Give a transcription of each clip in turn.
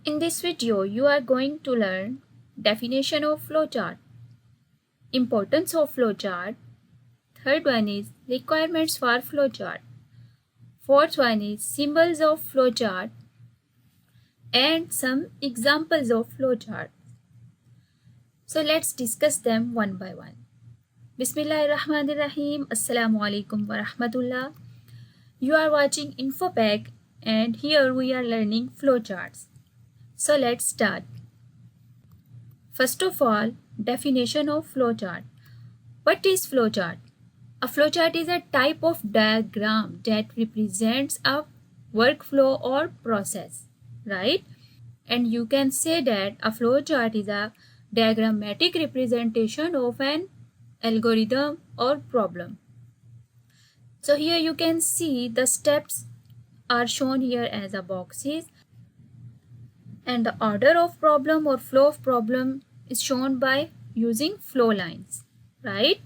In this video, you are going to learn definition of flowchart, importance of flowchart, third one is requirements for flowchart, fourth one is symbols of flowchart, and some examples of flowchart. So let's discuss them one by one. Bismillahirrahmanirrahim. Assalamu alaikum wa rahmatullah. You are watching InfoPack and here we are learning flowcharts. So let's start. First of all, definition of flowchart. What is flowchart? A flowchart is a type of diagram that represents a workflow or process, right? And you can say that a flowchart is a diagrammatic representation of an algorithm or problem. So here you can see the steps are shown here as a boxes, and the order of problem or flow of problem is shown by using flow lines, right?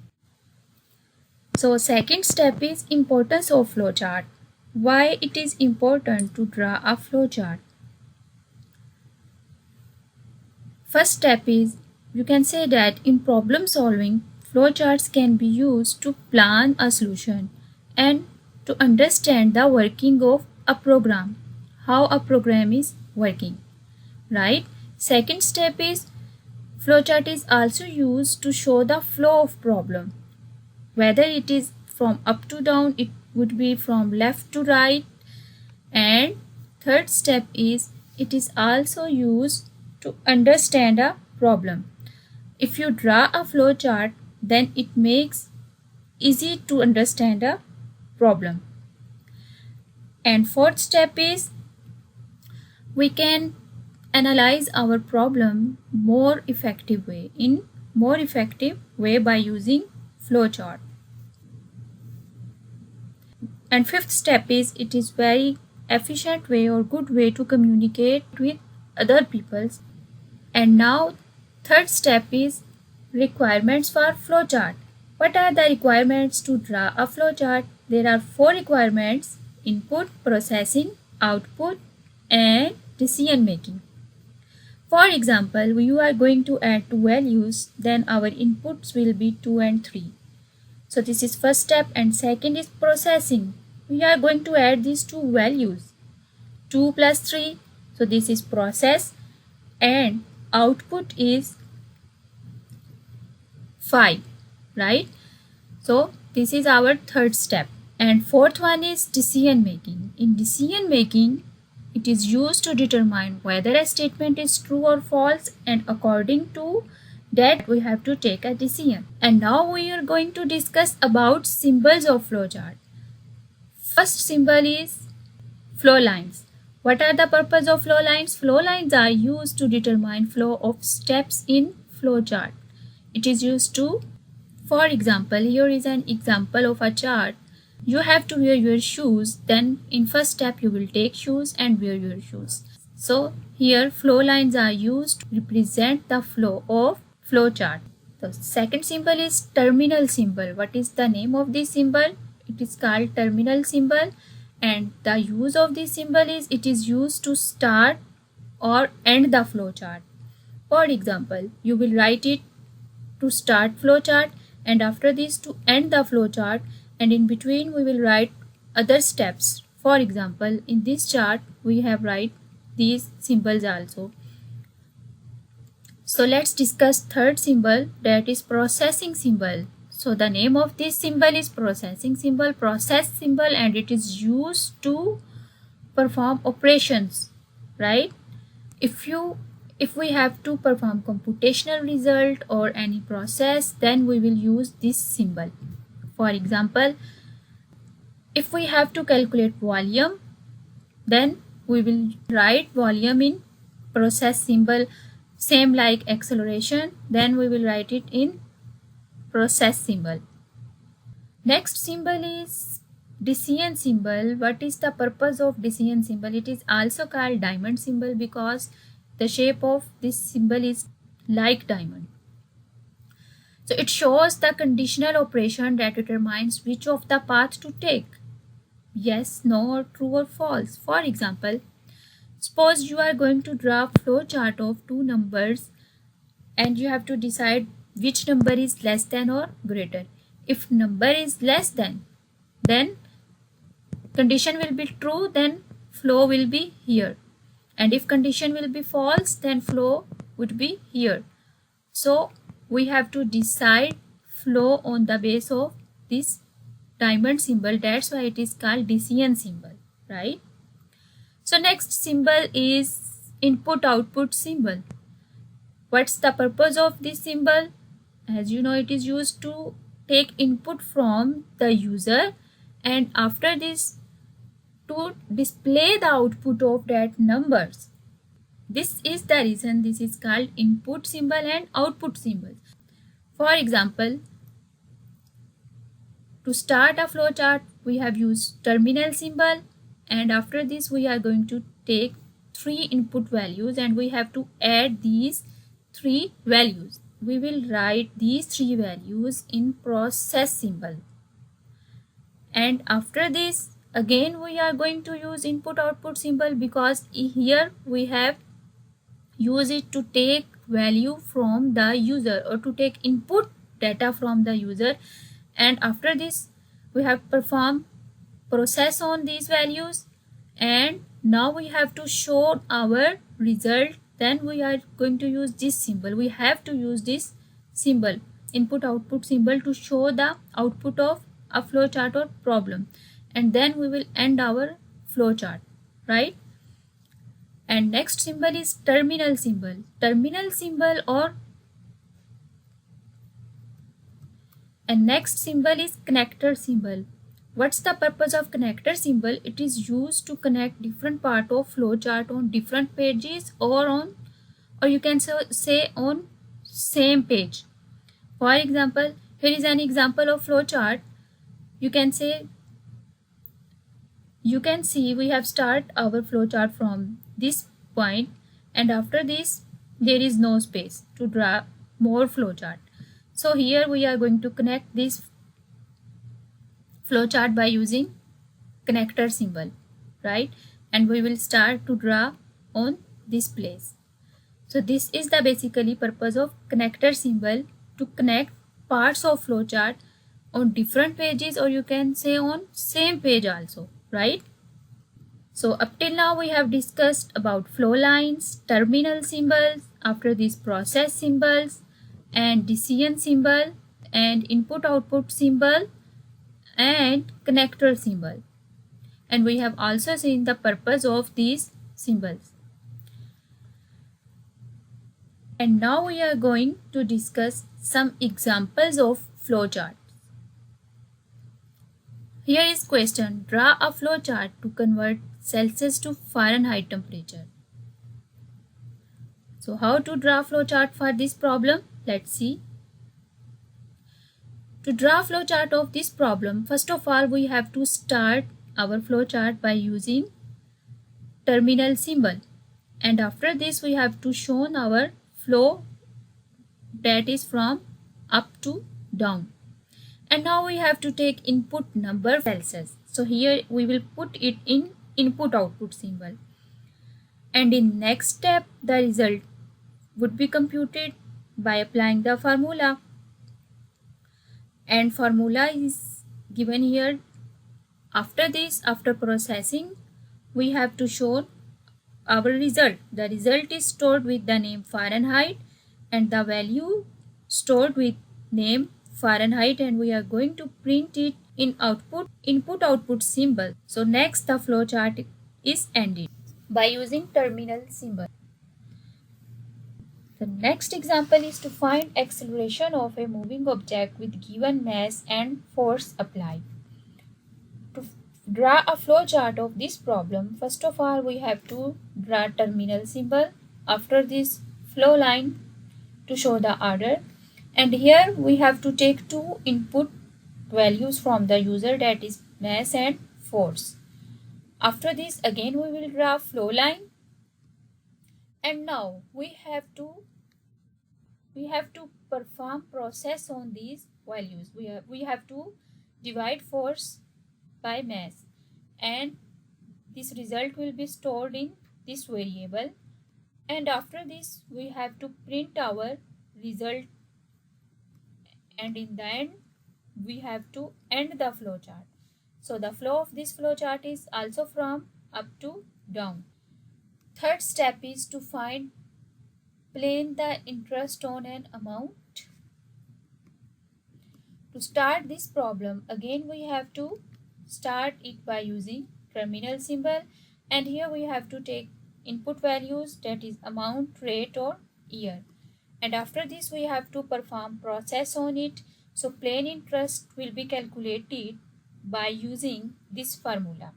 So second step is importance of flowchart. Why it is important to draw a flowchart? First step is, you can say that in problem solving, flowcharts can be used to plan a solution and to understand the working of a program, how a program is working, right? Second step is, flowchart is also used to show the flow of problem. Whether it is from up to down, it would be from left to right. And third step is, it is also used to understand a problem. If you draw a flowchart, then it makes easy to understand a problem. And fourth step is, we can analyze our problem in more effective way by using flowchart. And fifth step is, it is very efficient way or good way to communicate with other people. And now third step is requirements for flowchart. What are the requirements to draw a flowchart? There are 4 requirements: input, processing, output, and decision making. For example, you are going to add 2 values, then our inputs will be 2 and 3. So this is first step. And second is processing. We are going to add these 2 values, 2 plus 3. So this is process, and output is 5, right? So this is our third step. And fourth one is decision making. In decision making, it is used to determine whether a statement is true or false, and according to that we have to take a decision. And now we are going to discuss about symbols of flowchart. First symbol is flow lines. What are the purpose of flow lines? Flow lines are used to determine flow of steps in flowchart. It is used to, for example, here is an example of a chart. You have to wear your shoes, then in first step you will take shoes and wear your shoes. So here flow lines are used to represent the flow of flowchart. The second symbol is terminal symbol. What is the name of this symbol? It is called terminal symbol, and the use of this symbol is, it is used to start or end the flowchart. For example, you will write it to start flowchart, and after this to end the flowchart, and in between we will write other steps. For example, in this chart we have write these symbols also. So let's discuss third symbol, that is processing symbol. So the name of this symbol is processing symbol, process symbol, and it is used to perform operations, right? If we have to perform computational result or any process, then we will use this symbol. For example, if we have to calculate volume, then we will write volume in process symbol. Same like acceleration, then we will write it in process symbol. Next symbol is decision symbol. What is the purpose of decision symbol? It is also called diamond symbol because the shape of this symbol is like diamond. So it shows the conditional operation that determines which of the path to take. Yes, no, or true or false. For example, Suppose you are going to draw flow chart of two numbers and you have to decide which number is less than or greater. If number is less than, then condition will be true, then flow will be here. And if condition will be false, then flow would be here. So we have to decide flow on the base of this diamond symbol. That's why it is called decision symbol, right? So next symbol is input output symbol. What's the purpose of this symbol? As you know, it is used to take input from the user, and after this to display the output of that numbers. This is the reason this is called input symbol and output symbol. For example, to start a flowchart, we have used terminal symbol, and after this we are going to take three input values and we have to add these three values. We will write these three values in process symbol. And after this, again we are going to use input output symbol, because here we have used it to take value from the user or to take input data from the user, and after this we have performed process on these values, and now we have to show our result. Then we are going to use this symbol. We have to use this symbol, input output symbol, to show the output of a flowchart or problem, and then we will end our flowchart, right? And next symbol is terminal symbol. Terminal symbol and next symbol is connector symbol. What's the purpose of connector symbol? It is used to connect different part of flowchart on different pages, or you can say on same page. For example, here is an example of flowchart. You can see we have start our flowchart from this point, and after this there is no space to draw more flowchart. So here we are going to connect this flowchart by using connector symbol, right? And we will start to draw on this place. So this is the basically purpose of connector symbol, to connect parts of flowchart on different pages, or you can say on same page also, right? So up till now we have discussed about flow lines, terminal symbols, after these process symbols and decision symbol and input output symbol and connector symbol. And we have also seen the purpose of these symbols. And now we are going to discuss some examples of flowchart. Here is question: draw a flowchart to convert Celsius to Fahrenheit temperature. So how to draw flowchart for this problem? Let's see. To draw flowchart of this problem, first of all we have to start our flowchart by using terminal symbol, and after this we have to show our flow that is from up to down. And now we have to take input number Celsius. So here we will put it in input output symbol, and in next step the result would be computed by applying the formula, and formula is given here. After this, after processing, we have to show our result. The result is stored with the name Fahrenheit and the value stored with name Fahrenheit, and we are going to print it in input output symbol. So next the flowchart is ended by using terminal symbol. The next example is to find acceleration of a moving object with given mass and force applied. To draw a flowchart of this problem, first of all we have to draw terminal symbol, after this flow line to show the order, and here we have to take two input values from the user, that is mass and force. After this again we will draw flow line, and now we have to perform process on these values. We have to divide force by mass, and this result will be stored in this variable, and after this we have to print our result, and in the end we have to end the flowchart. So the flow of this flowchart is also from up to down. Third step is to find plane the interest on an amount. To start this problem, again we have to start it by using terminal symbol, and here we have to take input values, that is amount, rate or year, and after this we have to perform process on it. So plain interest will be calculated by using this formula.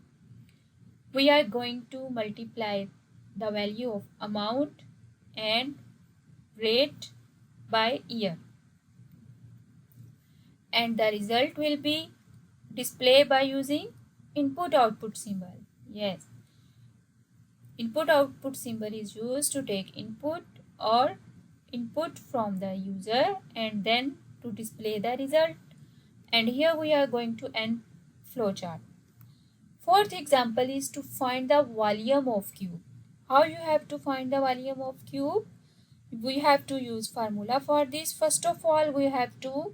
We are going to multiply the value of amount and rate by year, and the result will be displayed by using input output symbol. Yes, input output symbol is used to take input or input from the user and then to display the result. And here we are going to end flowchart. Fourth example is to find the volume of cube. How you have to find the volume of cube? We have to use formula for this. First of all, we have to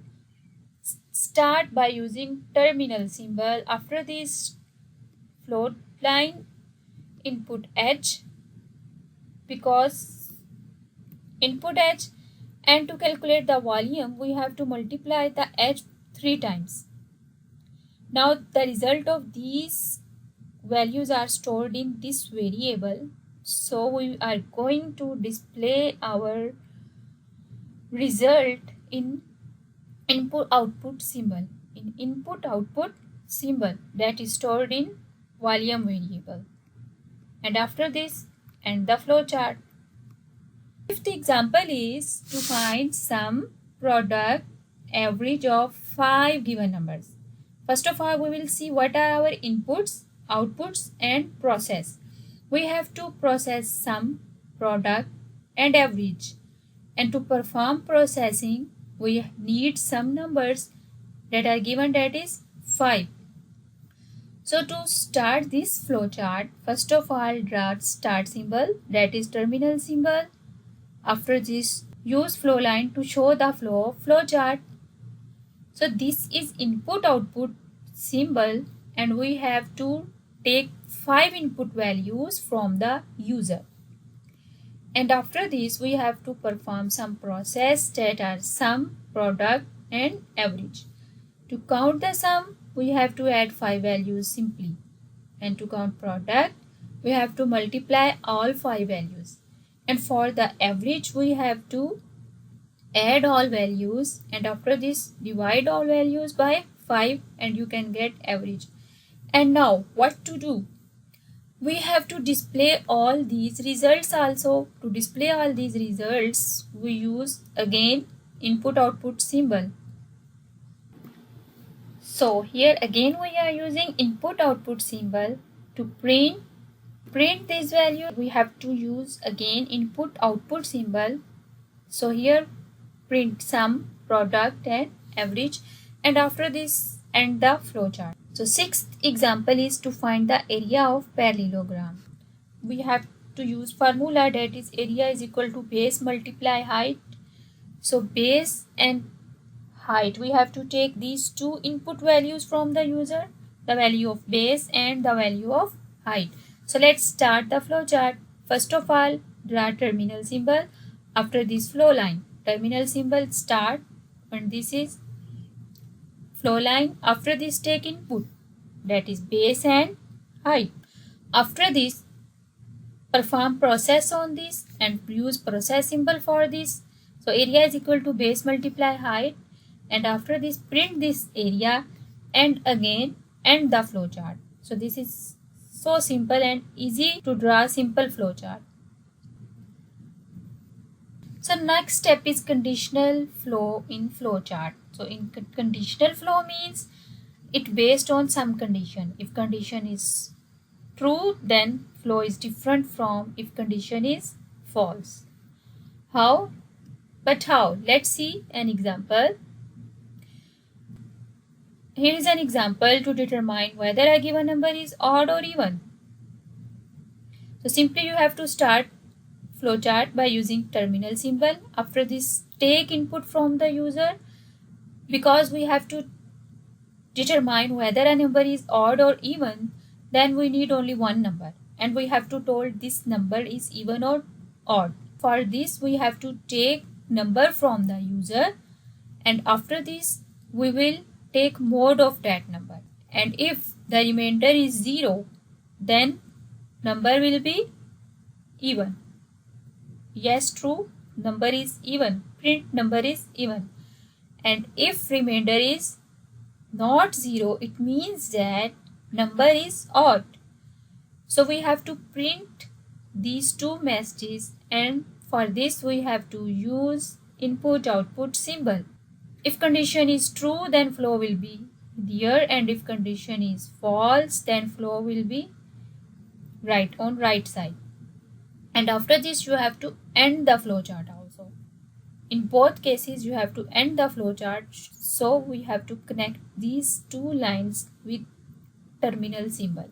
start by using terminal symbol. After this, float line, input h, because input h, and to calculate the volume we have to multiply the h 3 times. Now the result of these values are stored in this variable, so we are going to display our result in input output symbol, that is stored in volume variable. And after this, end the flowchart. Fifth example is to find some product average of 5 given numbers. First of all, we will see what are our inputs, outputs and process. We have to process sum, product and average. And to perform processing, we need some numbers that are given, that is 5. So to start this flowchart, first of all draw start symbol, that is terminal symbol. After this, use flow line to show the flow of flowchart. So this is input output symbol, and we have to take 5 input values from the user. And after this, we have to perform some process that are sum, product and average. To count the sum, we have to add 5 values simply. And to count product, we have to multiply all 5 values. And for the average, we have to add all values, and after this divide all values by 5 and you can get average. And now what to do? We have to display all these results also. To display all these results, we use again input output symbol. So here again we are using input output symbol. To print this value, we have to use again input output symbol. So here print sum, product and average, and after this end the flowchart. So sixth example is to find the area of parallelogram. We have to use formula, that is area is equal to base multiply height. So base and height, we have to take these two input values from the user, the value of base and the value of height. So let's start the flowchart. First of all, draw terminal symbol. After this, flow line, terminal symbol start, and this is flow line. After this, take input, that is base and height. After this, perform process on this and use process symbol for this. So area is equal to base multiply height, and after this print this area and again end the flowchart. So this is so simple and easy to draw simple flowchart. So next step is conditional flow in flowchart. So in conditional flow means it based on some condition. If condition is true, then flow is different from if condition is false. How? But how? Let's see an example. Here is an example to determine whether a given number is odd or even. So So simply you have to start flowchart by using terminal symbol. After this, take input from the user, because we have to determine whether a number is odd or even. Then we need only one number, and we have to told this number is even or odd. For this we have to take number from the user, and after this we will take mode of that number, and if the remainder is 0, then number will be even. Yes, true, number is even, print number is even. And if remainder is not 0, it means that number is odd. So we have to print these two messages, and for this we have to use input output symbol. If condition is true, then flow will be there, and if condition is false, then flow will be right on right side. And after this you have to end the flowchart also. In both cases you have to end the flowchart, so we have to connect these two lines with terminal symbol.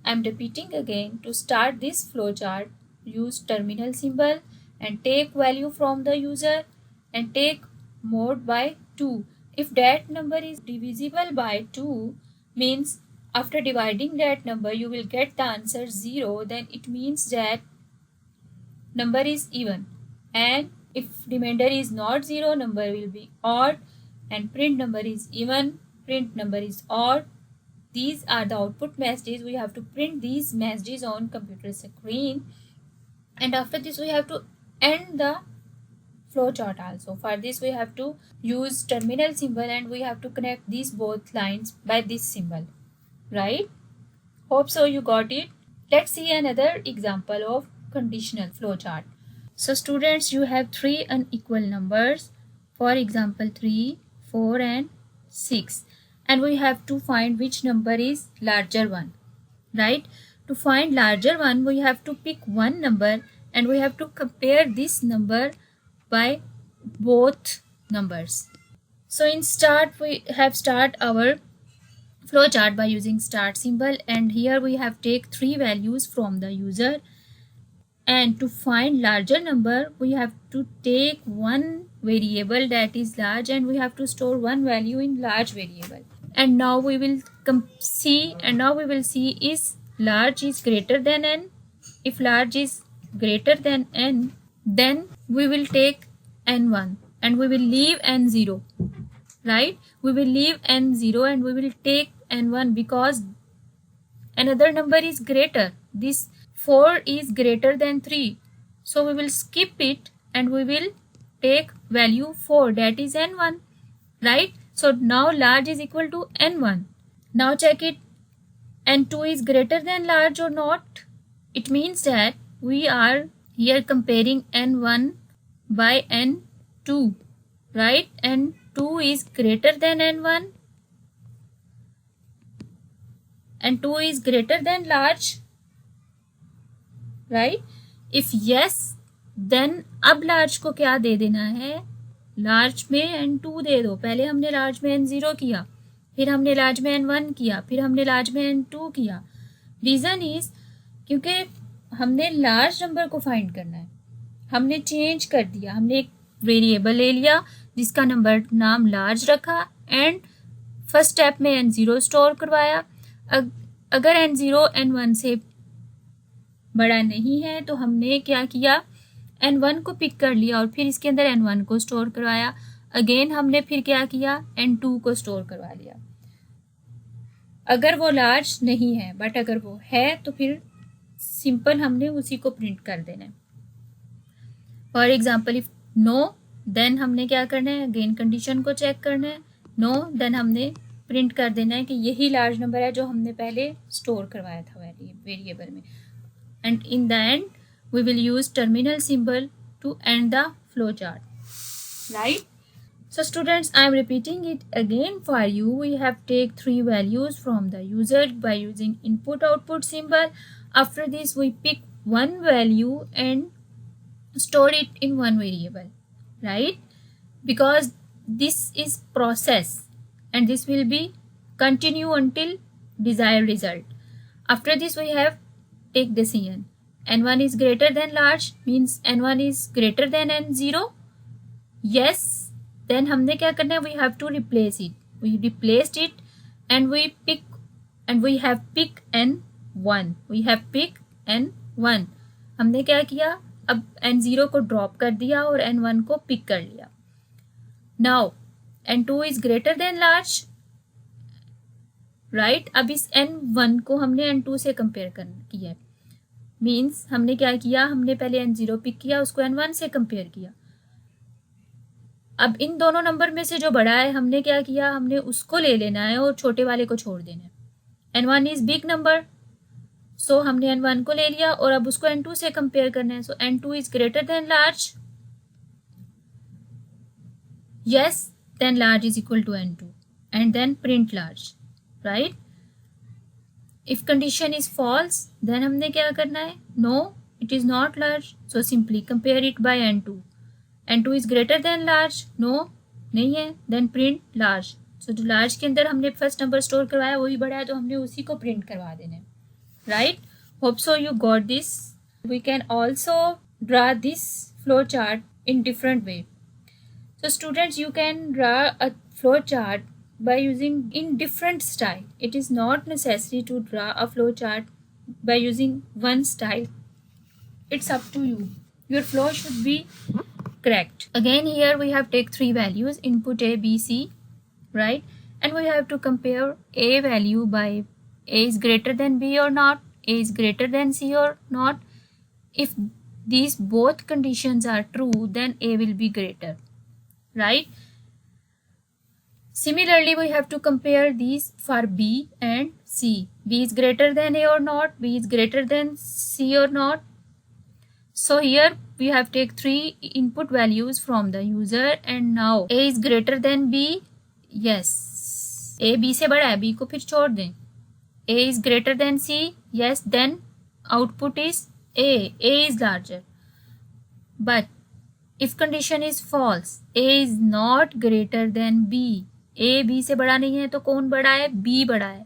I am repeating again, to start this flowchart, use terminal symbol and take value from the user and take mode by 2. If that number is divisible by 2, means after dividing that number you will get the answer 0, then it means that number is even. And if remainder is not 0, number will be odd, and print number is even, print number is odd. These are the output messages. We have to print these messages on computer screen, and after this we have to end the flowchart also. For this we have to use terminal symbol, and we have to connect these both lines by this symbol, right? Hope so you got it. Let's see another example of conditional flowchart. So students, you have three unequal numbers, for example 3, 4 and 6, and we have to find which number is larger one, right? To find larger one, we have to pick one number and we have to compare this number by both numbers. So in start, we have start our flowchart by using start symbol, and here we have take three values from the user, and to find larger number we have to take one variable that is large, and we have to store one value in large variable. And now we will see is large is greater than n. If large is greater than n, then we will take n1 and we will leave n0, right? We will leave n0 and we will take n1 because another number is greater. This 4 is greater than 3, so we will skip it and we will take value 4, that is n1, right? So now large is equal to n1. Now check it, n2 is greater than large or not. It means that we are here comparing n1 by n2, right? n2 is greater than n1, n2 is greater than large, right? If yes, then अब large को क्या दे देना है, large में n2 दे दो. पहले हमने large में n0 किया, फिर हमने large में n1 किया, फिर हमने large में n2 किया. रीज़न इज क्योंकि हमने लार्ज नंबर को फाइंड करना है. हमने चेंज कर दिया, हमने एक वेरिएबल ले लिया जिसका नंबर नाम लार्ज रखा एंड फर्स्ट स्टेप में n0 स्टोर करवाया. अगर n0 n1 से बड़ा नहीं है तो हमने क्या किया, n1 को पिक कर लिया और फिर इसके अंदर n1 को स्टोर करवाया. अगेन हमने फिर क्या किया, n2 को स्टोर करवा लिया. अगर वो लार्ज नहीं है, बट अगर वो है तो फिर सिंपल हमने उसी को प्रिंट कर देना है. For example if no, then हमने क्या करना है, अगेन कंडीशन को चेक करना है. नो, देन हमने प्रिंट कर देना है कि यही लार्ज नंबर है जो हमने पहले स्टोर करवाया था वेरिएबल में. And in the end we will use terminal symbol to end the flowchart, right? So students, I am repeating it again for you. We have take three values from the user by using input output symbol. After this we pick one value and store it in one variable, right? Because this is process and this will be continue until desired result. After this we have take decision. N1 is greater than large means N1 is greater than N0. Yes, then हमने क्या करना है? We have to replace it. We replaced it and we have pick N1. We have pick N1. हमने क्या किया? अब N0 को drop कर दिया और N1 को पिक कर लिया. Now N2 is greater than large, right? अब इस N1 को हमने N2 से कंपेयर किया है. मीन्स हमने क्या किया? हमने पहले N0 पिक किया, उसको N1 से कंपेयर किया. अब इन दोनों नंबर में से जो बड़ा है हमने क्या किया? हमने उसको ले लेना है और छोटे वाले को छोड़ देना है. N1 इज बिग नंबर, सो हमने N1 को ले लिया और अब उसको N2 से कंपेयर करना है. So N2 is greater than large. Yes, then large is equal to N2 and then print large, right? If condition is false then हमने क्या करना है? No, it is not large, so simply compare it by N2. N2 is greater than large. No, नहीं है, then print large. सो जो large के अंदर हमने फर्स्ट नंबर स्टोर करवाया वही बड़ा है, तो हमने उसी को प्रिंट करवा देना है, right? Hope so you got this. We can also draw this flow chart in different way. So students, you can draw a flow chart by using in different style. It is not necessary to draw a flow chart by using one style. It's up to you. Your flow should be correct. Again, here we have take three values, input A, B, C, right? And we have to compare A value by A is greater than B or not, A is greater than C or not. If these both conditions are true, then A will be greater. Right? Similarly, we have to compare these for B and C. B is greater than A or not, B is greater than C or not. So here we have take three input values from the user and now A is greater than B. Yes, A B से बड़ा है, B को फिर छोड़ दें. A is greater than C. Yes, then output is A is larger. But if condition is false, A is not greater than B. A B से बड़ा नहीं है तो कौन बड़ा है? B बड़ा है.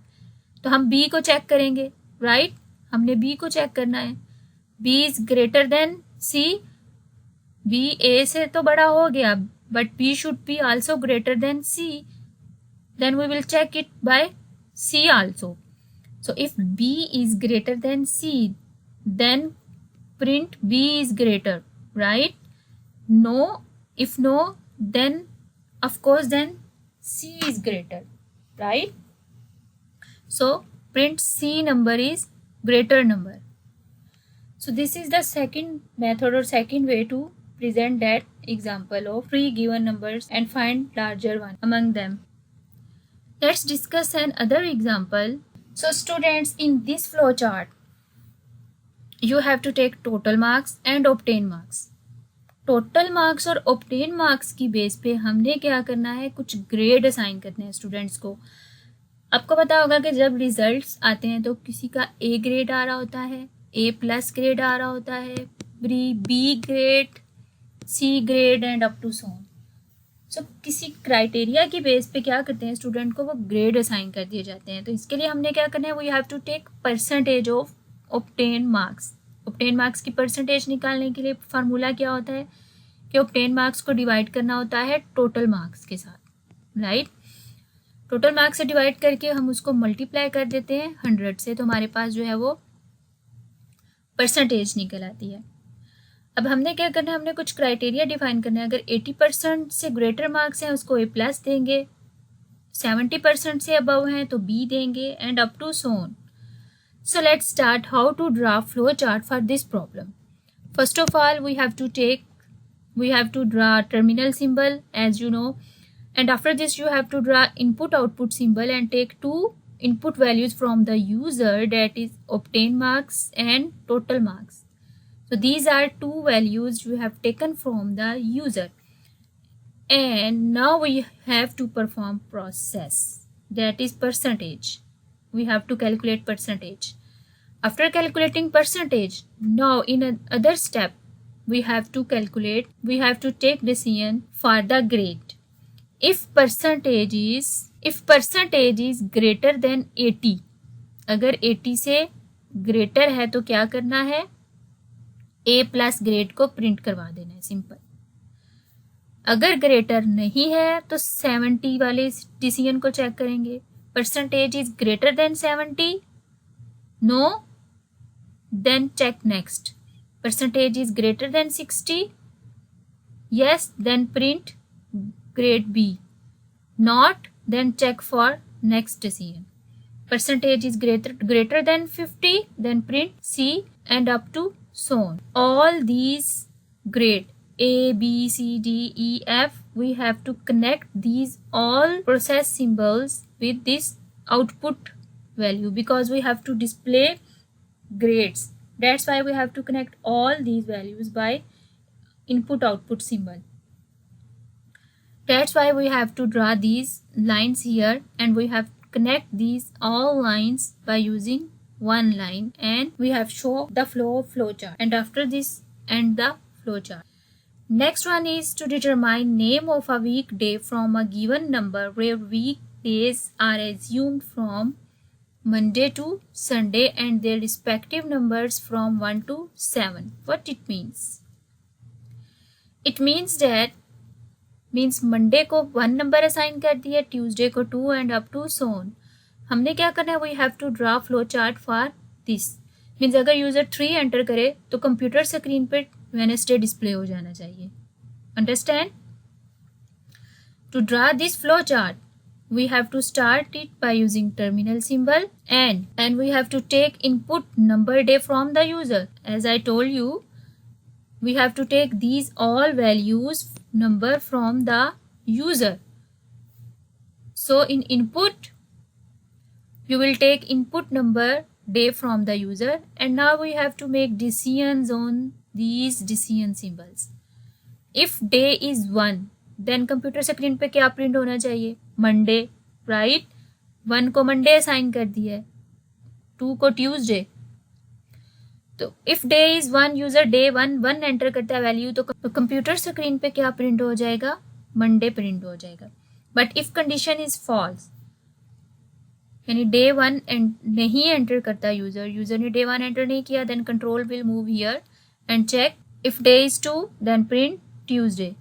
तो हम B को चेक करेंगे, राइट? हमने B को चेक करना है. B is greater than C. B A से तो बड़ा हो गया, but B should be also greater than C. Then we will check it by C also. So if B is greater than C, then print B is greater, right? No, if no, then of course then C is greater, right? So print C number is greater number. So this is the second method or second way to present that example of three given numbers and find larger one among them. Let's discuss another example. So students, in this flow chart you have to take total marks and obtain marks. Total marks और obtain marks की base पे हमने क्या करना है? कुछ grade assign करने हैं स्टूडेंट्स को. आपको पता होगा कि जब रिजल्ट्स आते हैं तो किसी का A ग्रेड आ रहा होता है, A+ ग्रेड आ रहा होता है, B grade, C grade and up to so on. So किसी क्राइटेरिया की बेस पे क्या करते हैं? स्टूडेंट को वो ग्रेड असाइन कर दिए जाते हैं. तो इसके लिए हमने क्या करना है? We have to take percentage of obtain marks. Obtain marks की परसेंटेज निकालने के लिए फार्मूला क्या होता है कि ऑब्टेन मार्क्स को डिवाइड करना होता है टोटल मार्क्स के साथ, राइट? टोटल मार्क्स से डिवाइड करके हम उसको मल्टीप्लाई कर देते हैं 100 से, तो हमारे पास जो है वो परसेंटेज निकल आती है. अब हमने क्या करना है? हमने कुछ क्राइटेरिया डिफाइन करना है. अगर 80% से ग्रेटर मार्क्स हैं उसको A+ देंगे, 70% से अबव हैं तो B देंगे and up to so on. So let's start how to draw flow chart for this problem. First of all, we have to draw terminal symbol, as you know, and after this you have to draw input output symbol and take two input values from the user, that is obtain marks and total marks. So these are two values you have taken from the user, and now we have to perform process, that is percentage. We have to calculate percentage. After calculating percentage, now in another step we have to take decision for the grade. If percentage is greater than 80, अगर 80 से greater है तो क्या करना है, a plus grade को print करवा देना है, सिंपल। अगर ग्रेटर नहीं है तो 70 वाले डिसीजन को चेक करेंगे, percentage is greater than 70, no, then check next. Percentage is greater than 60, yes, then print grade B, not, then check for next decision. Percentage is greater than 50, then print C, and up to so on. All these grade A, B, C, D, E, F, we have to connect these all process symbols with this output value because we have to display grades. That's why we have to connect all these values by input output symbol. That's why we have to draw these lines here, and we have to connect these all lines by using one line, and we have show the flowchart, and after this end the flowchart. Next one is to determine name of a weekday from a given number where weekdays are assumed from Monday to Sunday and their respective numbers from 1 to 7. What it means? It means that Monday को 1 number assign कर दिया, Tuesday को 2 and up to so on. हमने क्या करना है, we have to draw flow chart for this. Means अगर user 3 enter करे तो कंप्यूटर स्क्रीन पे वेडनेसडे डिस्प्ले हो जाना चाहिए। Understand? To draw this flow chart we have to start it by using terminal symbol and we have to take input number day from the user. As I told you, we have to take these all values number from the user. So in input you will take input number day from the user, and now we have to make decisions on these decision symbols. If day is 1, then computer screen पे क्या print होना चाहिए, Monday, right. 1 को Monday assign कर दिया है, 2 को Tuesday. तो if day is 1, user day 1 enter करता है वैल्यू, तो कंप्यूटर स्क्रीन पे क्या प्रिंट हो जाएगा, मंडे प्रिंट हो जाएगा। But if condition is false, यानी डे 1 नहीं एंटर करता यूजर ने डे 1 एंटर नहीं किया, then control will move here and check. If day is 2 then print Tuesday,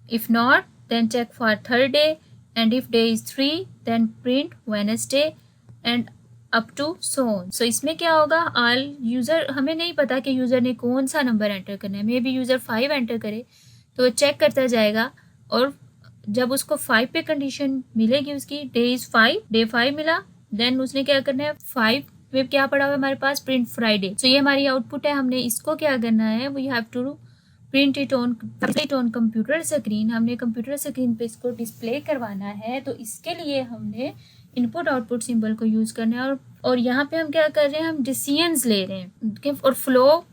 if not then check for Thursday, and if day is 3 then print Wednesday and up to so on. So इसमें क्या होगा, all user, हमें नहीं पता कि user ने कौन सा नंबर एंटर करना है। मे बी यूज़र 5 एंटर करे तो चेक करता जाएगा, और जब उसको 5 पे कंडीशन मिलेगी उसकी, डे इज़ 5, डे 5 मिला, देन उसने क्या करना है, 5 में क्या पड़ा हुआ है हमारे पास, प्रिंट फ्राइडे। सो ये हमारी आउटपुट है। हमने इसको क्या करना है, we have to print it on computer screen. हमने कंप्यूटर स्क्रीन पे इसको डिस्प्ले करवाना है, तो इसके लिए हमने इनपुट आउटपुट सिंबल को यूज़ करना है। और यहाँ पे हम क्या कर रहे हैं, हम डिसीजंस ले रहे हैं, और फ्लो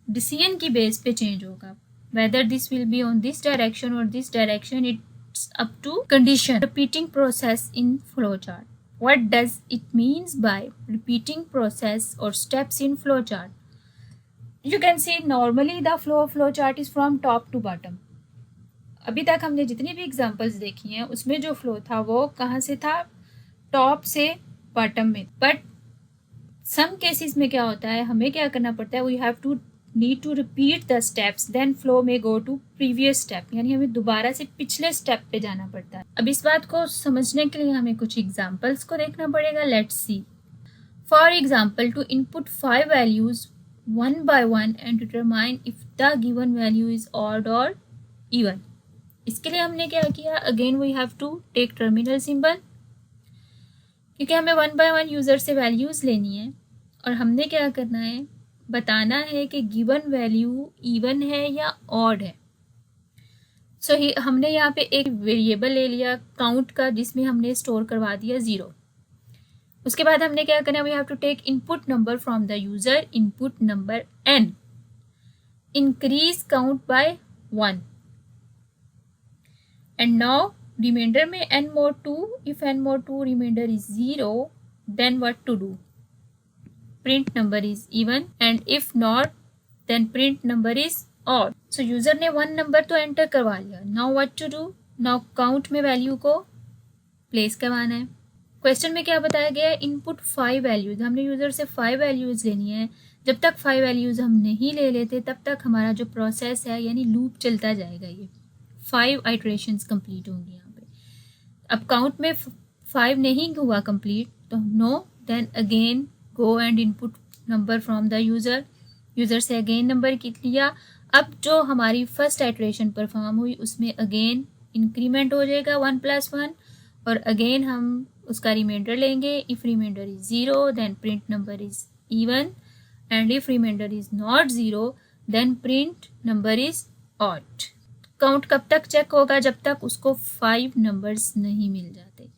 डिसीजन की बेस पे चेंज होगा, whether this will be on this direction और this direction, it's up to condition. Repeating process in flow chart, what does it means by repeating process और steps in flow chart? You can see normally the flow chart is from top to bottom. अभी तक हमने जितनी भी examples देखी हैं उसमें जो फ्लो था वो कहाँ से था, टॉप से बॉटम में। बट सम केसेस में क्या होता है, हमें क्या करना पड़ता है, we have to need to repeat the steps, then flow में गो टू प्रीवियस स्टेप, यानी हमें दोबारा से पिछले स्टेप पे जाना पड़ता है। अब इस बात को समझने के लिए हमें कुछ एग्जाम्पल्स को देखना पड़ेगा। Let's see. For example, to input 5 values one by one and determine if the given value is odd or even. इसके लिए हमने क्या किया, again we have to take terminal symbol, क्योंकि हमें 1 by 1 यूजर से वैल्यूज लेनी है, और हमने क्या करना है, बताना है कि गिवन वैल्यू इवन है या ऑड है। सो हमने यहाँ पे एक वेरिएबल ले लिया काउंट का, जिसमें हमने स्टोर करवा दिया 0। उसके बाद हमने क्या करना है, we have to take input number from the user, input number n, increase count by 1, and now remainder में n more 2, if n more 2 remainder is 0, then what to do, print number is even, and if not then print number is odd. So user ने 1 number तो enter करवा लिया, now what to do, now count में value को place करवाना है। Question में क्या बताया गया है, इनपुट 5 वैल्यूज, हमने यूज़र से 5 वैल्यूज़ लेनी है। जब तक 5 वैल्यूज़ हम नहीं ले लेते तब तक हमारा जो प्रोसेस है यानी लूप चलता जाएगा, ये 5 आइट्रेशंस कंप्लीट होंगी यहाँ पे। अब काउंट में 5 नहीं हुआ कंप्लीट तो no, then again go and input number from the user, user से अगेन नंबर लिया। अब जो हमारी फर्स्ट आइट्रेशन परफॉर्म हुई उसमें अगेन इंक्रीमेंट हो जाएगा 1 + 1 और अगेन हम उसका रिमाइंडर लेंगे। If remainder is 0 then print number is even and if remainder is not 0 then print number is odd. Count कब तक चेक होगा, जब तक उसको 5 नंबर्स नहीं मिल जाते।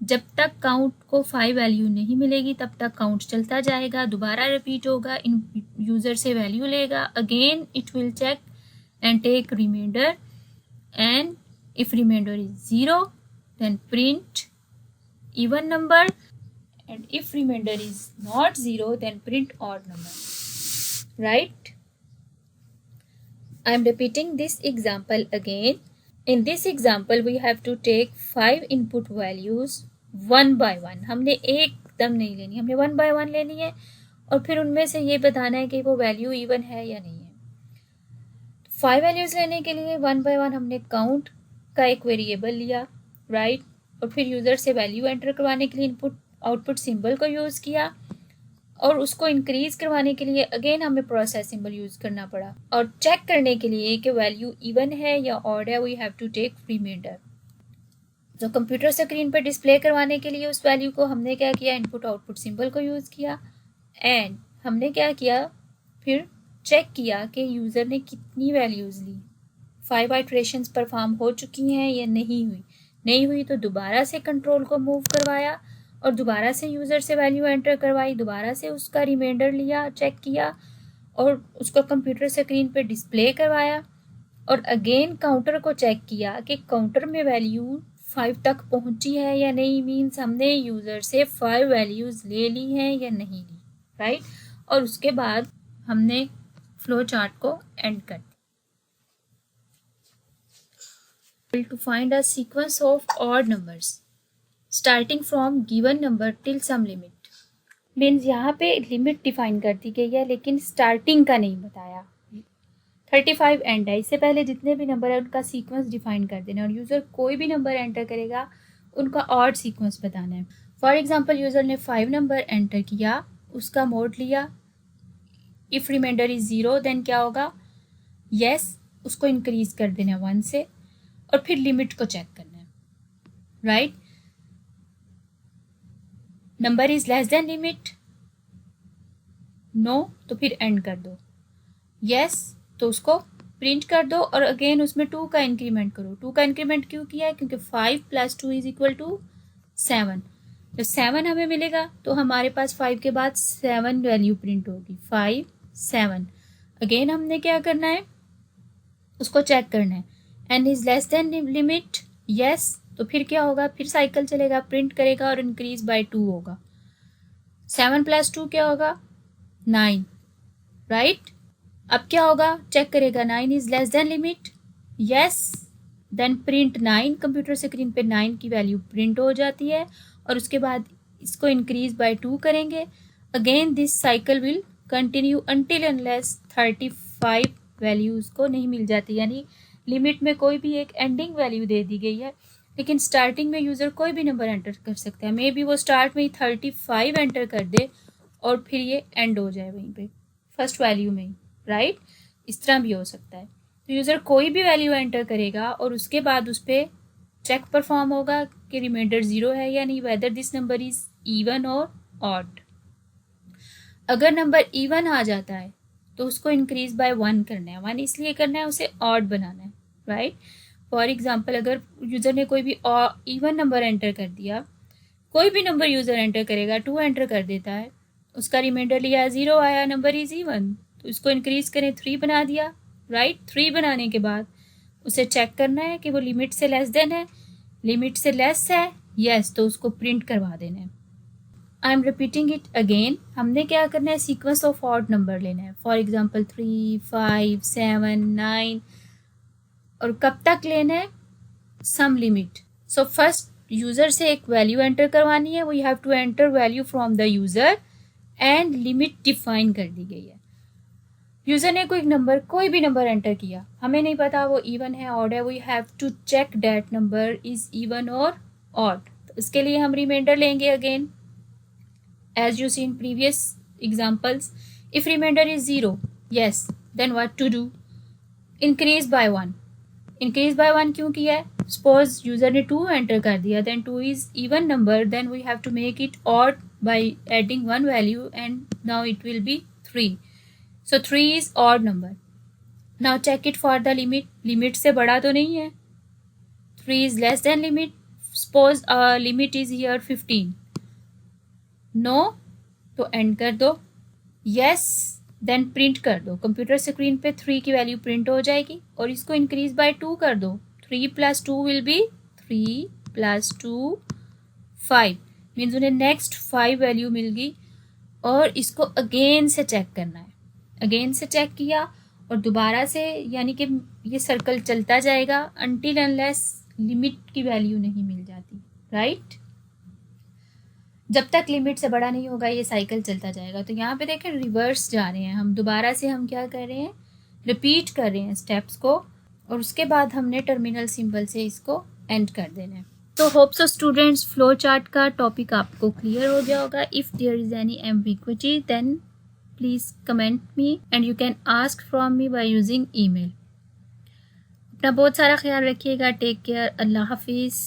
जब तक काउंट को 5 वैल्यू नहीं मिलेगी तब तक काउंट चलता जाएगा, दोबारा रिपीट होगा, इन यूज़र से वैल्यू लेगा, again it will check and take remainder and if remainder is 0 then print even number and if remainder is not 0 then print odd number, right? I am repeating this example again. In this example we have to take 5 input values one by one. हमने एकदम नहीं लेनी, हमने 1 by 1 लेनी है और फिर उनमें से ये बताना है कि वो वैल्यू इवन है या नहीं है। 5 वैल्यूज लेने के लिए 1 by 1 हमने काउंट का एक वेरिएबल लिया, राइट, और फिर यूज़र से वैल्यू एंटर करवाने के लिए इनपुट आउटपुट सिंबल को यूज़ किया और उसको इंक्रीज करवाने के लिए अगेन हमें प्रोसेस सिंबल यूज़ करना पड़ा और चेक करने के लिए कि वैल्यू इवन है या ऑड है we have to take remainder. तो कंप्यूटर स्क्रीन पर डिस्प्ले करवाने के लिए उस वैल्यू को हमने क्या किया, इनपुट आउटपुट सिंबल को यूज़ किया एंड हमने क्या किया, फिर चेक किया कि यूज़र ने कितनी वैल्यूज़ ली, 5 आइट्रेशंस परफॉर्म हो चुकी हैं या नहीं हुई तो दोबारा से कंट्रोल को मूव करवाया और दोबारा से यूज़र से वैल्यू एंटर करवाई, दोबारा से उसका रिमाइंडर लिया, चेक किया और उसको कंप्यूटर स्क्रीन पे डिस्प्ले करवाया और अगेन काउंटर को चेक किया कि काउंटर में वैल्यू 5 तक पहुंची है या नहीं, मीन्स हमने यूज़र से 5 वैल्यूज़ ले ली हैं या नहीं ली, राइट। और उसके बाद हमने फ्लो चार्ट को एंड कर दिया। To find a sequence of odd numbers starting from given number till some limit, means यहाँ पे लिमिट डिफाइन कर दी गई है लेकिन स्टार्टिंग का नहीं बताया। 35 एंड है, इससे पहले जितने भी नंबर है उनका सीक्वेंस डिफाइन कर देना और यूज़र कोई भी नंबर एंटर करेगा उनका ऑड सीक्वेंस बताना है। फॉर एग्जांपल यूज़र ने 5 नंबर एंटर किया, उसका मोड लिया, इफ़ रिमाइंडर इज 0 देन क्या होगा, यस, उसको इंक्रीज कर देना 1 से और फिर लिमिट को चेक करना है, right. Number is less than limit, no, तो फिर एंड कर दो, यस, तो उसको प्रिंट कर दो और अगेन उसमें 2 का इंक्रीमेंट करो। 2 का इंक्रीमेंट क्यों किया है, क्योंकि 5 + 2 = 7। जब 7 हमें मिलेगा तो हमारे पास 5 के बाद 7 वैल्यू प्रिंट होगी, 5 7। अगेन हमने क्या करना है, उसको चेक करना है, and is less than limit, yes, तो फिर क्या होगा, फिर साइकिल चलेगा, प्रिंट करेगा और इंक्रीज बाय 2 होगा। 7 + 2 क्या होगा, 9, राइट। अब क्या होगा, चेक करेगा, 9 is less than limit, yes, then print 9, computer screen पे 9 की वैल्यू प्रिंट हो जाती है और उसके बाद इसको इंक्रीज बाय 2 करेंगे। Again this cycle will continue until unless 35 values को नहीं मिल जाती, यानी लिमिट में कोई भी एक एंडिंग वैल्यू दे दी गई है लेकिन स्टार्टिंग में यूज़र कोई भी नंबर एंटर कर सकता है। मे बी वो स्टार्ट में ही 35 एंटर कर दे और फिर ये एंड हो जाए वहीं पे फर्स्ट वैल्यू में ही, राइट। इस तरह भी हो सकता है। तो यूज़र कोई भी वैल्यू एंटर करेगा और उसके बाद उस पर चेक परफॉर्म होगा कि रिमाइंडर 0 है या नहीं, whether this number is even और ऑड। अगर नंबर इवन आ जाता है तो उसको इंक्रीज बाय 1 करना है। 1 इसलिए करना है, उसे ऑड बनाना है, राइट। फॉर एग्जाम्पल अगर यूज़र ने कोई भी इवन नंबर एंटर कर दिया, कोई भी नंबर यूज़र एंटर करेगा, 2 एंटर कर देता है, उसका रिमाइंडर लिया 0 आया, नंबर इज इवन, तो इसको इंक्रीज करें 3 बना दिया, राइट। 3 बनाने के बाद उसे चेक करना है कि वो लिमिट से लेस देन है, लिमिट से लेस है, यस, तो उसको प्रिंट करवा देना है। I am repeating it again, हमने क्या करना है, सीक्वेंस ऑफ ऑड नंबर लेना है। फॉर एग्जाम्पल 3 5 7 9 और कब तक लेना है, some limit. So first user से एक वैल्यू एंटर करवानी है, we have to enter value from the user and limit define कर दी गई है। यूज़र ने कोई भी नंबर एंटर किया, हमें नहीं पता वो इवन है ऑड है, we have to check that number is even और ऑड। तो इसके लिए हम रिमाइंडर लेंगे again as you see in previous examples. If remainder is 0, yes, then what to do? Increase by 1। Increase by 1 क्यों किया है? सपोज यूजर ने 2 एंटर कर दिया, then 2 is even number, then we have to make it odd by adding 1 value and now it will be 3। So 3 is odd number. Now check it for the limit. Limit से बड़ा तो नहीं है, 3 is less than limit. Suppose limit is here 15। No, तो end कर दो। Yes, then print कर दो। कंप्यूटर स्क्रीन पे 3 की वैल्यू प्रिंट हो जाएगी और इसको इंक्रीज बाय 2 कर दो। 3 + 2 विल बी 3 + 2 5, मीन्स उन्हें नेक्स्ट 5 वैल्यू मिल गई और इसको अगेन से चेक करना है। अगेन से चेक किया और दोबारा से, यानी कि ये सर्कल चलता जाएगा अनटिल अनलेस लिमिट की वैल्यू नहीं मिल जाती, राइट? जब तक लिमिट से बड़ा नहीं होगा ये साइकिल चलता जाएगा। तो यहाँ पे देखें रिवर्स जा रहे हैं हम, दोबारा से हम क्या कर रहे हैं, रिपीट कर रहे हैं स्टेप्स को और उसके बाद हमने टर्मिनल सिंबल से इसको एंड कर देना है। तो hope so students flow chart का टॉपिक आपको क्लियर हो गया होगा। If there is any ambiguity then please comment me and you can ask from me by using email. अपना बहुत सारा ख्याल रखिएगा। Take care. अल्लाह हाफिज़।